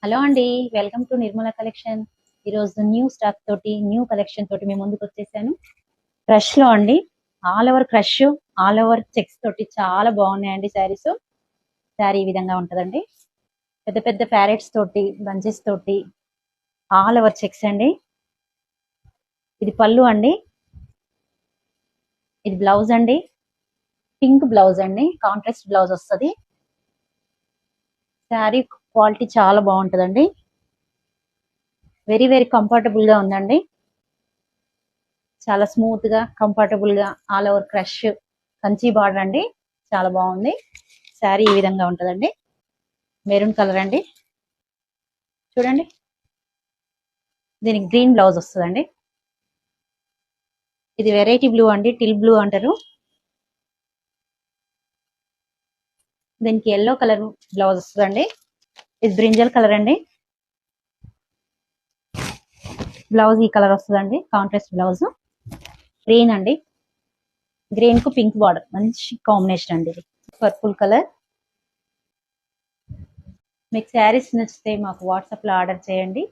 Hello అండి. Welcome to Nirmala collection. ఈరోజు new stock తోటి న్యూ కలెక్షన్ తోటి మేము ముందుకు వచ్చేసాను. క్రష్ లో అండి, all over crush, all over checks తోటి చాలా బాగున్నాయండి శారీస్. శారీ ఈ విధంగా ఉంటదండి. పెద్ద పెద్ద ప్యారెట్స్ తోటి, బంచెస్ తోటి, ఆల్ ఓవర్ చెక్స్ అండి. ఇది పళ్ళు అండి, ఇది బ్లౌజ్ అండి. పింక్ బ్లౌజ్ అండి, కాంట్రాస్ట్ బ్లౌజ్ వస్తుంది. శారీ క్వాలిటీ చాలా బాగుంటదండి. వెరీ వెరీ కంఫర్టబుల్ గా ఉందండి. చాలా స్మూత్ గా, కంఫర్టబుల్ గా, all over crush, Kanchi border అండి. చాలా బాగుంది. శారీ ఈ విధంగా ఉంటదండి. మెరూన్ కలర్ అండి. చూడండి, దీనికి గ్రీన్ బ్లౌజ్ వస్తుందండి. ఇది వెరైటీ బ్లూ అండి, టిల్ బ్లూ అంటారు. దీనికి ఎల్లో కలర్ బ్లౌజ్ వస్తుందండి. ఇది బ్రింజల్ కలర్ అండి. బ్లౌజ్ ఈ కలర్ వస్తుందండి, కాంట్రాస్ట్ బ్లౌజ్. గ్రీన్ అండి, గ్రీన్ కు పింక్ బార్డర్, మంచి కాంబినేషన్ అండి. ఇది పర్పుల్ కలర్. మీకు శారీస్ నచ్చితే మాకు వాట్సాప్ లో ఆర్డర్ చేయండి.